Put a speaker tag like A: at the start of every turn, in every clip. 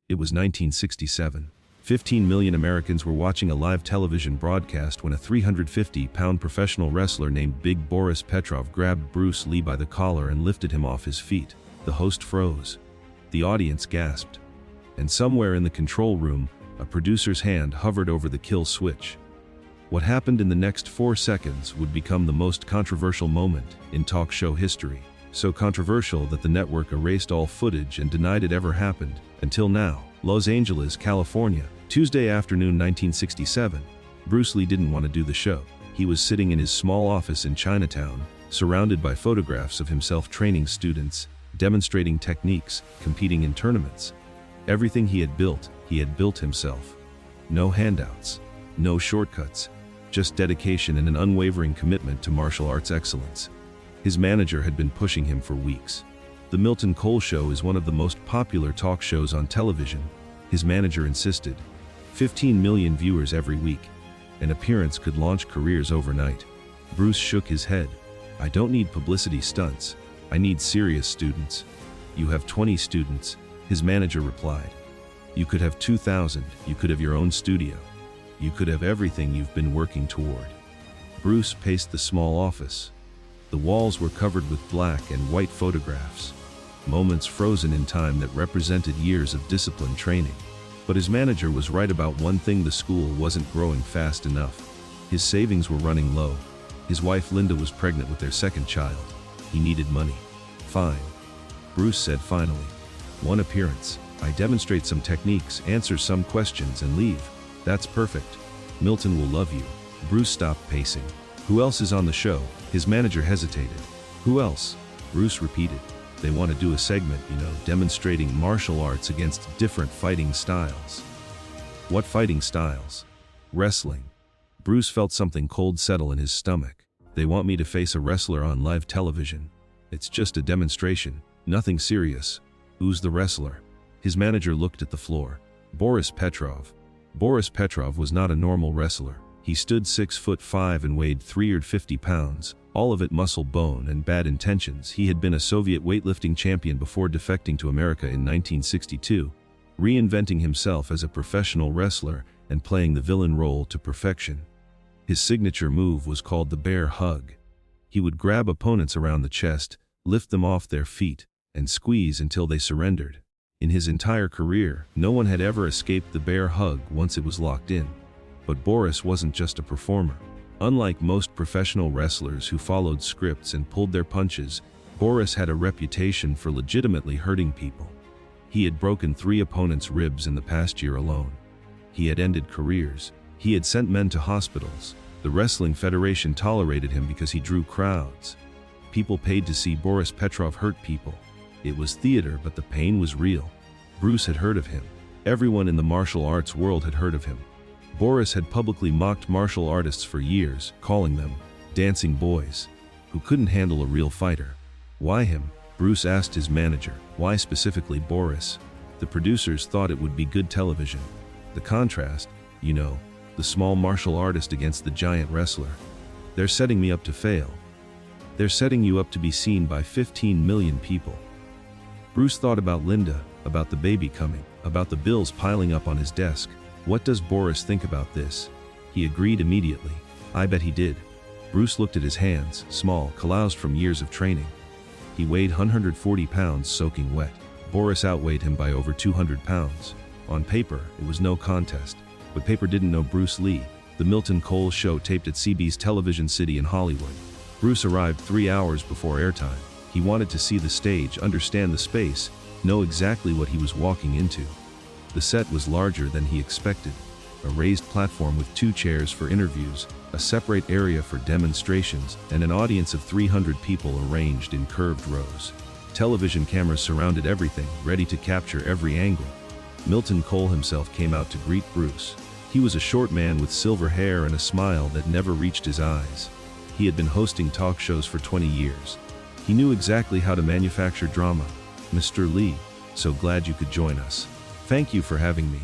A: It was 1967. 15 million Americans were watching a live television broadcast when a 350-pound professional wrestler named Big Boris Petrov grabbed Bruce Lee by the collar and lifted him off his feet. The host froze. The audience gasped. And somewhere in the control room, a producer's hand hovered over the kill switch. What happened in the next 4 seconds would become the most controversial moment in talk show history. So controversial that the network erased all footage and denied it ever happened, until now. Los Angeles, California, Tuesday afternoon 1967. Bruce Lee didn't want to do the show. He was sitting in his small office in Chinatown, surrounded by photographs of himself training students, demonstrating techniques, competing in tournaments. Everything he had built himself. No handouts, no shortcuts, just dedication and an unwavering commitment to martial arts excellence. His manager had been pushing him for weeks. The Milton Cole Show is one of the most popular talk shows on television. His manager insisted. 15 million viewers every week. An appearance could launch careers overnight. Bruce shook his head. I don't need publicity stunts. I need serious students. You have 20 students, his manager replied. You could have 2,000, you could have your own studio. You could have everything you've been working toward. Bruce paced the small office. The walls were covered with black and white photographs. Moments frozen in time that represented years of disciplined training. But his manager was right about one thing: the school wasn't growing fast enough. His savings were running low. His wife Linda was pregnant with their second child. He needed money. Fine, Bruce said finally. One appearance. I demonstrate some techniques, answer some questions, and leave. That's perfect. Milton will love you. Bruce stopped pacing. Who else is on the show? His manager hesitated. Who else? Bruce repeated. They want to do a segment, demonstrating martial arts against different fighting styles. What fighting styles? Wrestling. Bruce felt something cold settle in his stomach. They want me to face a wrestler on live television. It's just a demonstration, nothing serious. Who's the wrestler? His manager looked at the floor. Boris Petrov. Boris Petrov was not a normal wrestler. He stood 6'5" and weighed 350 pounds, all of it muscle, bone, and bad intentions. He had been a Soviet weightlifting champion before defecting to America in 1962, reinventing himself as a professional wrestler and playing the villain role to perfection. His signature move was called the bear hug. He would grab opponents around the chest, lift them off their feet, and squeeze until they surrendered. In his entire career, no one had ever escaped the bear hug once it was locked in. But Boris wasn't just a performer. Unlike most professional wrestlers who followed scripts and pulled their punches, Boris had a reputation for legitimately hurting people. He had broken 3 opponents' ribs in the past year alone. He had ended careers. He had sent men to hospitals. The Wrestling Federation tolerated him because he drew crowds. People paid to see Boris Petrov hurt people. It was theater, but the pain was real. Bruce had heard of him. Everyone in the martial arts world had heard of him. Boris had publicly mocked martial artists for years, calling them dancing boys who couldn't handle a real fighter. Why him? Bruce asked his manager. Why specifically Boris? The producers thought it would be good television. The contrast, the small martial artist against the giant wrestler. They're setting me up to fail. They're setting you up to be seen by 15 million people. Bruce thought about Linda, about the baby coming, about the bills piling up on his desk. What does Boris think about this? He agreed immediately. I bet he did. Bruce looked at his hands, small, calloused from years of training. He weighed 140 pounds soaking wet. Boris outweighed him by over 200 pounds. On paper, it was no contest. But paper didn't know Bruce Lee. The Milton Cole Show taped at CB's Television City in Hollywood. Bruce arrived 3 hours before airtime. He wanted to see the stage, understand the space, know exactly what he was walking into. The set was larger than he expected. A raised platform with 2 chairs for interviews, a separate area for demonstrations, and an audience of 300 people arranged in curved rows. Television cameras surrounded everything, ready to capture every angle. Milton Cole himself came out to greet Bruce. He was a short man with silver hair and a smile that never reached his eyes. He had been hosting talk shows for 20 years. He knew exactly how to manufacture drama. Mr. Lee, so glad you could join us. Thank you for having me.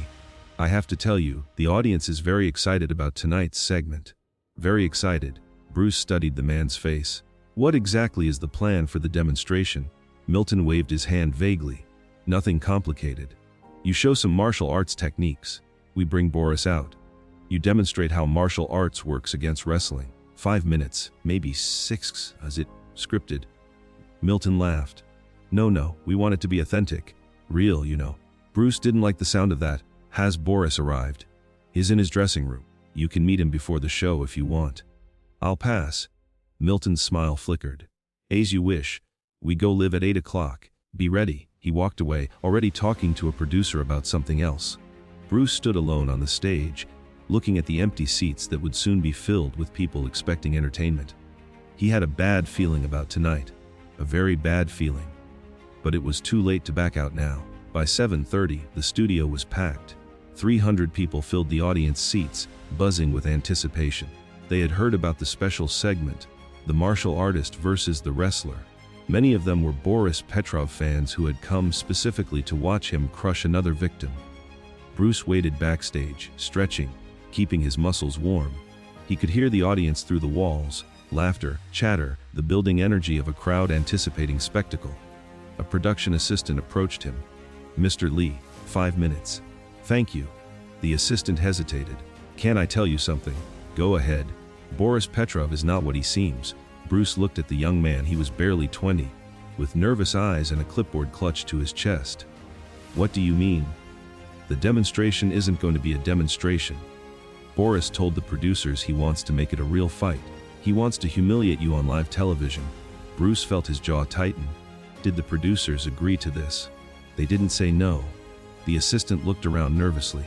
A: I have to tell you, the audience is very excited about tonight's segment. Very excited. Bruce studied the man's face. What exactly is the plan for the demonstration? Milton waved his hand vaguely. Nothing complicated. You show some martial arts techniques. We bring Boris out. You demonstrate how martial arts works against wrestling. 5 minutes, maybe 6, is it scripted? Milton laughed. No, we want it to be authentic. Real, you know. Bruce didn't like the sound of that. Has Boris arrived? He's in his dressing room. You can meet him before the show if you want. I'll pass. Milton's smile flickered. As you wish. We go live at 8 o'clock. Be ready. He walked away, already talking to a producer about something else. Bruce stood alone on the stage, looking at the empty seats that would soon be filled with people expecting entertainment. He had a bad feeling about tonight. A very bad feeling. But it was too late to back out now. By 7:30, the studio was packed. 300 people filled the audience seats, buzzing with anticipation. They had heard about the special segment, the martial artist versus the wrestler. Many of them were Boris Petrov fans who had come specifically to watch him crush another victim. Bruce waited backstage, stretching, keeping his muscles warm. He could hear the audience through the walls, laughter, chatter, the building energy of a crowd anticipating spectacle. A production assistant approached him. Mr. Lee, 5 minutes. Thank you. The assistant hesitated. Can I tell you something? Go ahead. Boris Petrov is not what he seems. Bruce looked at the young man. He was barely 20, with nervous eyes and a clipboard clutched to his chest. What do you mean? The demonstration isn't going to be a demonstration. Boris told the producers he wants to make it a real fight. He wants to humiliate you on live television. Bruce felt his jaw tighten. Did the producers agree to this? They didn't say no. The assistant looked around nervously.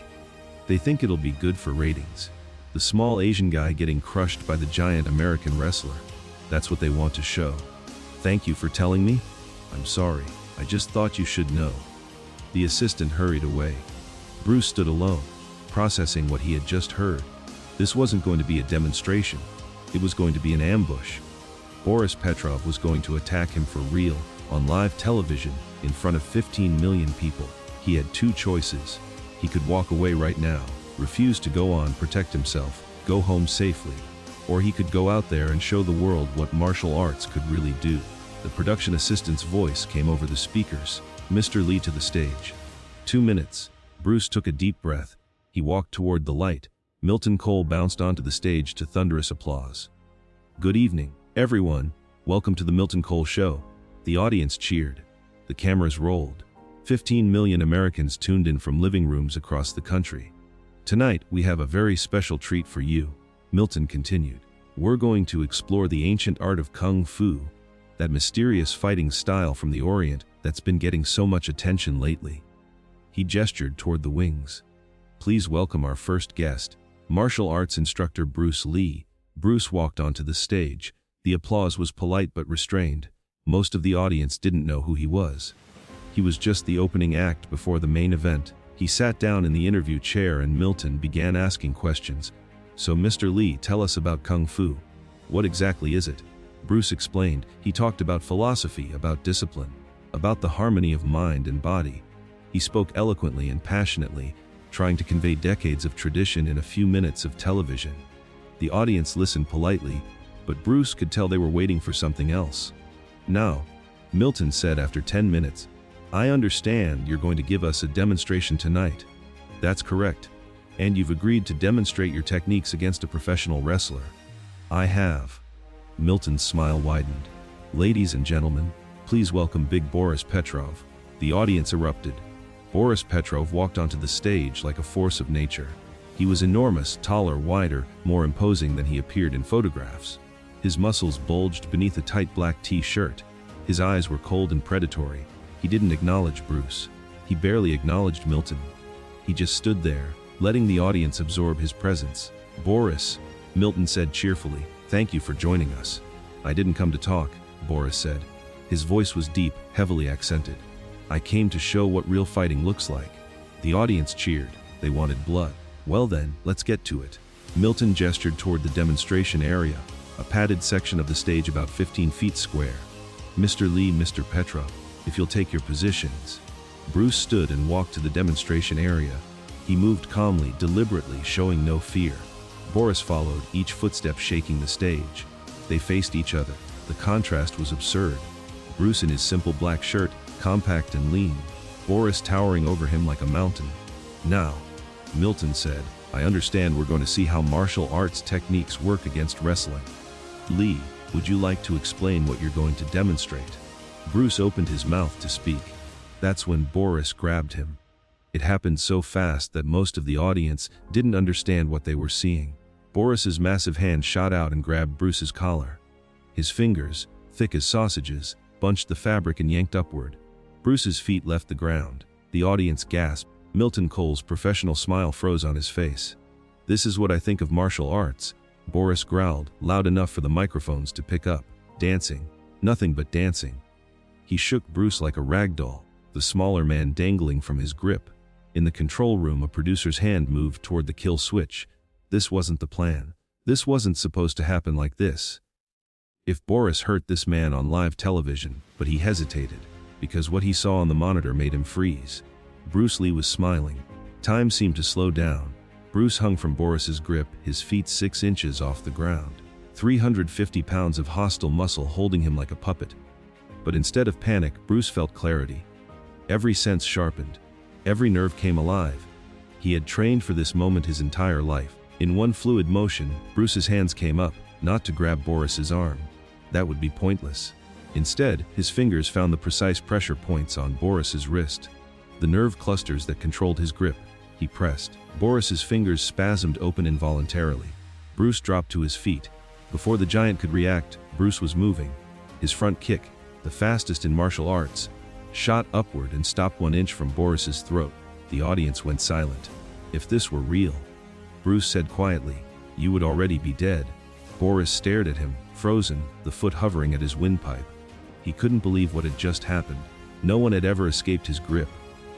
A: They think it'll be good for ratings. The small Asian guy getting crushed by the giant American wrestler. That's what they want to show. Thank you for telling me. I'm sorry. I just thought you should know. The assistant hurried away. Bruce stood alone, processing what he had just heard. This wasn't going to be a demonstration. It was going to be an ambush. Boris Petrov was going to attack him for real, on live television, in front of 15 million people. He had two choices. He could walk away right now, refuse to go on, protect himself, go home safely. Or he could go out there and show the world what martial arts could really do. The production assistant's voice came over the speakers. Mr. Lee to the stage. 2 minutes. Bruce took a deep breath. He walked toward the light. Milton Cole bounced onto the stage to thunderous applause. Good evening, everyone. Welcome to the Milton Cole Show. The audience cheered. The cameras rolled. 15 million Americans tuned in from living rooms across the country. Tonight, we have a very special treat for you. Milton continued. We're going to explore the ancient art of Kung Fu, that mysterious fighting style from the Orient that's been getting so much attention lately. He gestured toward the wings. Please welcome our first guest, martial arts instructor Bruce Lee. Bruce walked onto the stage. The applause was polite but restrained. Most of the audience didn't know who he was. He was just the opening act before the main event. He sat down in the interview chair and Milton began asking questions. So Mr. Lee, tell us about Kung Fu. What exactly is it? Bruce explained. He talked about philosophy, about discipline, about the harmony of mind and body. He spoke eloquently and passionately, trying to convey decades of tradition in a few minutes of television. The audience listened politely, but Bruce could tell they were waiting for something else. Now, Milton said after 10 minutes, I understand you're going to give us a demonstration tonight. That's correct. And you've agreed to demonstrate your techniques against a professional wrestler. I have. Milton's smile widened. Ladies and gentlemen, please welcome Big Boris Petrov. The audience erupted. Boris Petrov walked onto the stage like a force of nature. He was enormous, taller, wider, more imposing than he appeared in photographs. His muscles bulged beneath a tight black t-shirt. His eyes were cold and predatory. He didn't acknowledge Bruce. He barely acknowledged Milton. He just stood there, letting the audience absorb his presence. Boris, Milton said cheerfully, thank you for joining us. I didn't come to talk, Boris said. His voice was deep, heavily accented. I came to show what real fighting looks like. The audience cheered. They wanted blood. Well then, let's get to it. Milton gestured toward the demonstration area, a padded section of the stage about 15 feet square. Mr. Lee, Mr. Petrov, if you'll take your positions. Bruce stood and walked to the demonstration area. He moved calmly, deliberately, showing no fear. Boris followed, each footstep shaking the stage. They faced each other. The contrast was absurd. Bruce in his simple black shirt, compact and lean. Boris towering over him like a mountain. "Now," Milton said, "I understand we're going to see how martial arts techniques work against wrestling. Lee, would you like to explain what you're going to demonstrate?" Bruce opened his mouth to speak. That's when Boris grabbed him. It happened so fast that most of the audience didn't understand what they were seeing. Boris's massive hand shot out and grabbed Bruce's collar. His fingers, thick as sausages, bunched the fabric and yanked upward. Bruce's feet left the ground. The audience gasped. Milton Cole's professional smile froze on his face. "This is what I think of martial arts," Boris growled, loud enough for the microphones to pick up. "Dancing. Nothing but dancing." He shook Bruce like a rag doll, the smaller man dangling from his grip. In the control room, a producer's hand moved toward the kill switch. This wasn't the plan. This wasn't supposed to happen like this. If Boris hurt this man on live television, but he hesitated, because what he saw on the monitor made him freeze. Bruce Lee was smiling. Time seemed to slow down. Bruce hung from Boris's grip, his feet 6 inches off the ground. 350 pounds of hostile muscle holding him like a puppet. But instead of panic, Bruce felt clarity. Every sense sharpened. Every nerve came alive. He had trained for this moment his entire life. In one fluid motion, Bruce's hands came up, not to grab Boris's arm. That would be pointless. Instead, his fingers found the precise pressure points on Boris's wrist. The nerve clusters that controlled his grip. He pressed. Boris's fingers spasmed open involuntarily. Bruce dropped to his feet. Before the giant could react, Bruce was moving. His front kick, the fastest in martial arts, shot upward and stopped 1 inch from Boris's throat. The audience went silent. "If this were real," Bruce said quietly, "you would already be dead." Boris stared at him, frozen, the foot hovering at his windpipe. He couldn't believe what had just happened. No one had ever escaped his grip.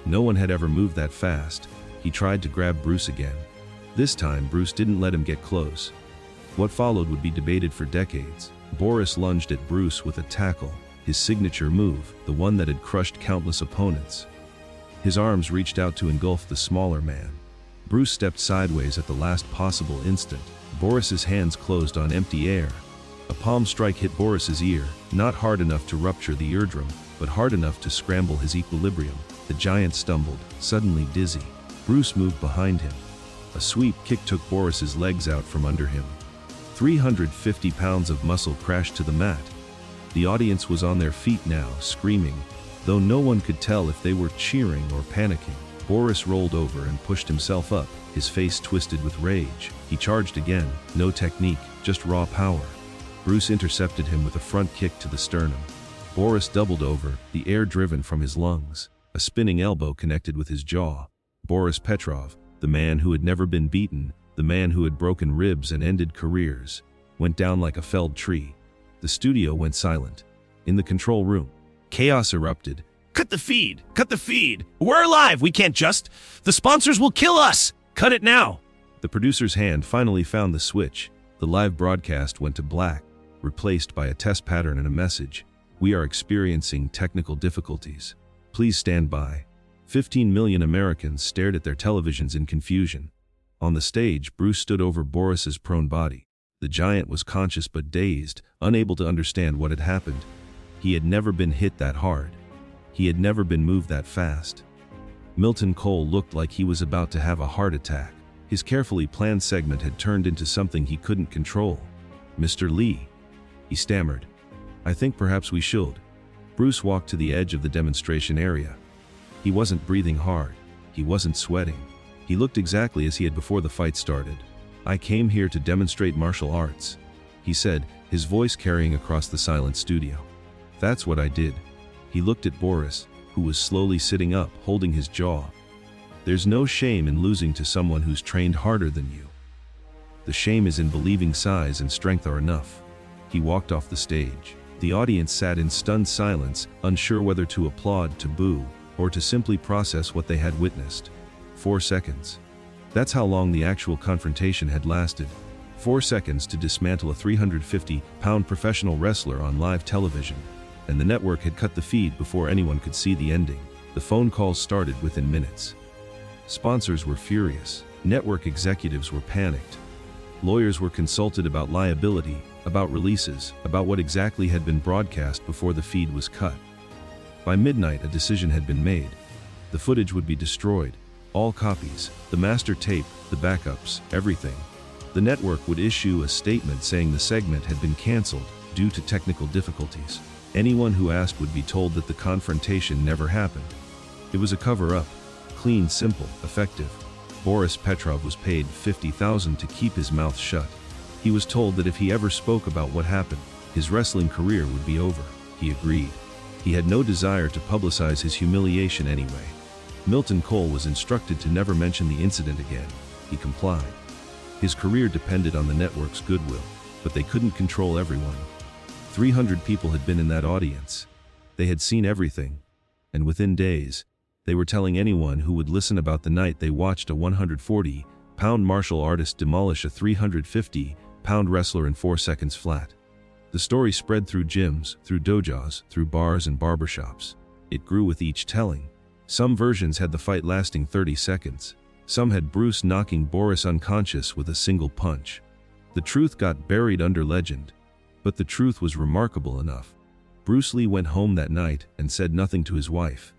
A: No one had ever moved that fast. He tried to grab Bruce again. This time, Bruce didn't let him get close. What followed would be debated for decades. Boris lunged at Bruce with a tackle, his signature move, the one that had crushed countless opponents. His arms reached out to engulf the smaller man. Bruce stepped sideways at the last possible instant. Boris's hands closed on empty air. A palm strike hit Boris's ear, not hard enough to rupture the eardrum, but hard enough to scramble his equilibrium. The giant stumbled, suddenly dizzy. Bruce moved behind him. A sweep kick took Boris's legs out from under him. 350 pounds of muscle crashed to the mat. The audience was on their feet now, screaming, though no one could tell if they were cheering or panicking. Boris rolled over and pushed himself up, his face twisted with rage. He charged again, no technique, just raw power. Bruce intercepted him with a front kick to the sternum. Boris doubled over, the air driven from his lungs. A spinning elbow connected with his jaw. Boris Petrov, the man who had never been beaten, the man who had broken ribs and ended careers, went down like a felled tree. The studio went silent. In the control room, chaos erupted.
B: "Cut the feed! Cut the feed! We're alive! We can't just... The sponsors will kill us! Cut it now!"
A: The producer's hand finally found the switch. The live broadcast went to black, replaced by a test pattern and a message. "We are experiencing technical difficulties. Please stand by." 15 million Americans stared at their televisions in confusion. On the stage, Bruce stood over Boris's prone body. The giant was conscious but dazed, unable to understand what had happened. He had never been hit that hard. He had never been moved that fast. Milton Cole looked like he was about to have a heart attack. His carefully planned segment had turned into something he couldn't control. "Mr. Lee," he stammered, "I think perhaps we should." Bruce walked to the edge of the demonstration area. He wasn't breathing hard. He wasn't sweating. He looked exactly as he had before the fight started. "I came here to demonstrate martial arts," he said, his voice carrying across the silent studio. "That's what I did." He looked at Boris, who was slowly sitting up, holding his jaw. "There's no shame in losing to someone who's trained harder than you. The shame is in believing size and strength are enough." He walked off the stage. The audience sat in stunned silence, unsure whether to applaud, to boo, or to simply process what they had witnessed. 4 seconds. That's how long the actual confrontation had lasted. 4 seconds to dismantle a 350-pound professional wrestler on live television. And the network had cut the feed before anyone could see the ending. The phone calls started within minutes. Sponsors were furious. Network executives were panicked. Lawyers were consulted about liability, about releases, about what exactly had been broadcast before the feed was cut. By midnight, a decision had been made. The footage would be destroyed. All copies, the master tape, the backups, everything. The network would issue a statement saying the segment had been canceled due to technical difficulties. Anyone who asked would be told that the confrontation never happened. It was a cover-up. Clean, simple, effective. Boris Petrov was paid $50,000 to keep his mouth shut. He was told that if he ever spoke about what happened, his wrestling career would be over. He agreed. He had no desire to publicize his humiliation anyway. Milton Cole was instructed to never mention the incident again. He complied. His career depended on the network's goodwill, but they couldn't control everyone. 300 people had been in that audience. They had seen everything. And within days, they were telling anyone who would listen about the night they watched a 140-pound martial artist demolish a 350-pound wrestler in 4 seconds flat. The story spread through gyms, through dojos, through bars and barbershops. It grew with each telling. Some versions had the fight lasting 30 seconds. Some had Bruce knocking Boris unconscious with a single punch. The truth got buried under legend. But the truth was remarkable enough. Bruce Lee went home that night and said nothing to his wife.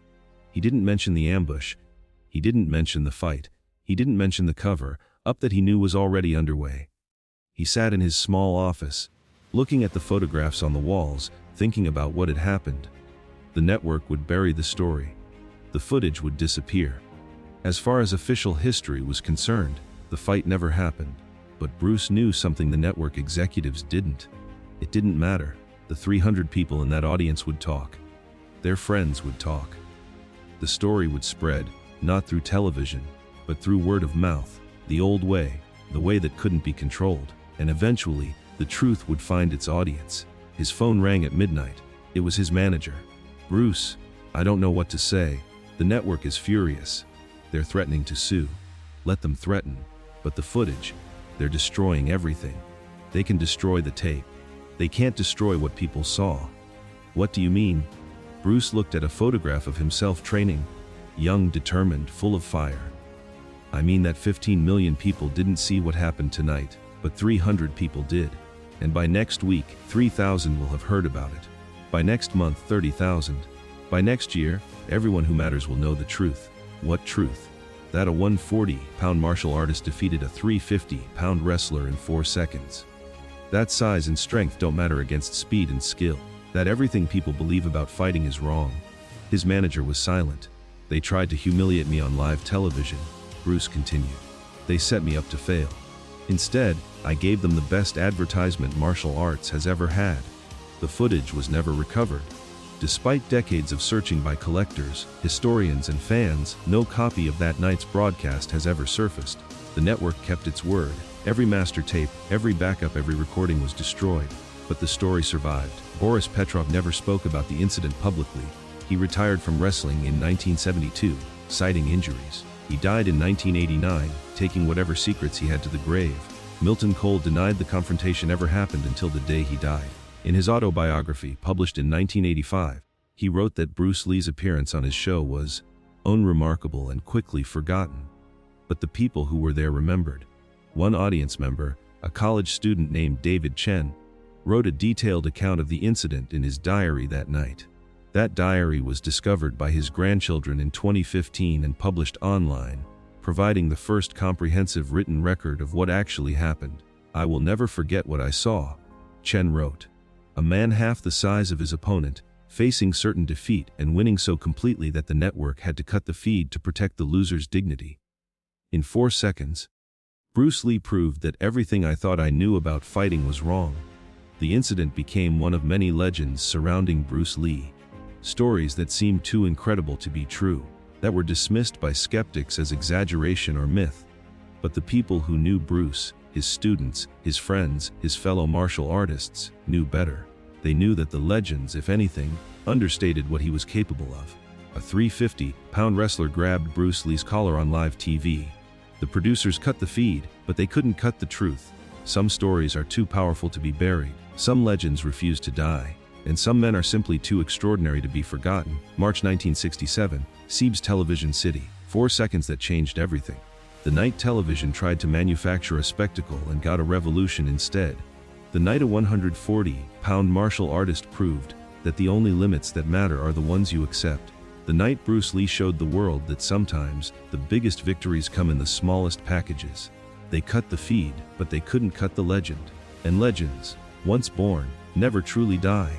A: He didn't mention the ambush. He didn't mention the fight. He didn't mention the cover-up that he knew was already underway. He sat in his small office, looking at the photographs on the walls, thinking about what had happened. The network would bury the story. The footage would disappear. As far as official history was concerned, the fight never happened. But Bruce knew something the network executives didn't. It didn't matter. The 300 people in that audience would talk. Their friends would talk. The story would spread, not through television, but through word of mouth, the old way, the way that couldn't be controlled. And eventually, the truth would find its audience. His phone rang at midnight. It was his manager. "Bruce, I don't know what to say. The network is furious. They're threatening to sue." Let them threaten. But the footage, they're destroying everything. They can destroy the tape. They can't destroy what people saw. "What do you mean?" Bruce looked at a photograph of himself training, young, determined, full of fire. "I mean that 15 million people didn't see what happened tonight, but 300 people did. And by next week, 3,000 will have heard about it. By next month, 30,000. By next year, everyone who matters will know the truth." What truth? That a 140-pound martial artist defeated a 350-pound wrestler in 4 seconds. That size and strength don't matter against speed and skill. That everything people believe about fighting is wrong. His manager was silent. "They tried to humiliate me on live television," Bruce continued. "They set me up to fail. Instead, I gave them the best advertisement martial arts has ever had." The footage was never recovered. Despite decades of searching by collectors, historians, and fans, no copy of that night's broadcast has ever surfaced. The network kept its word. Every master tape, every backup, every recording was destroyed. But the story survived. Boris Petrov never spoke about the incident publicly. He retired from wrestling in 1972, citing injuries. He died in 1989, taking whatever secrets he had to the grave. Milton Cole denied the confrontation ever happened until the day he died. In his autobiography, published in 1985, he wrote that Bruce Lee's appearance on his show was unremarkable and quickly forgotten. But the people who were there remembered. One audience member, a college student named David Chen, wrote a detailed account of the incident in his diary that night. That diary was discovered by his grandchildren in 2015 and published online, providing the first comprehensive written record of what actually happened. "I will never forget what I saw," Chen wrote. "A man half the size of his opponent, facing certain defeat and winning so completely that the network had to cut the feed to protect the loser's dignity. In 4 seconds, Bruce Lee proved that everything I thought I knew about fighting was wrong." The incident became one of many legends surrounding Bruce Lee. Stories that seemed too incredible to be true, that were dismissed by skeptics as exaggeration or myth. But the people who knew Bruce, his students, his friends, his fellow martial artists, knew better. They knew that the legends, if anything, understated what he was capable of. A 350-pound wrestler grabbed Bruce Lee's collar on live TV. The producers cut the feed, but they couldn't cut the truth. Some stories are too powerful to be buried. Some legends refuse to die. And some men are simply too extraordinary to be forgotten. March 1967, Sebes Television City. 4 seconds that changed everything. The night television tried to manufacture a spectacle and got a revolution instead. The night a 140-pound martial artist proved that the only limits that matter are the ones you accept. The night Bruce Lee showed the world that sometimes the biggest victories come in the smallest packages. They cut the feed, but they couldn't cut the legend. And legends, once born, never truly die.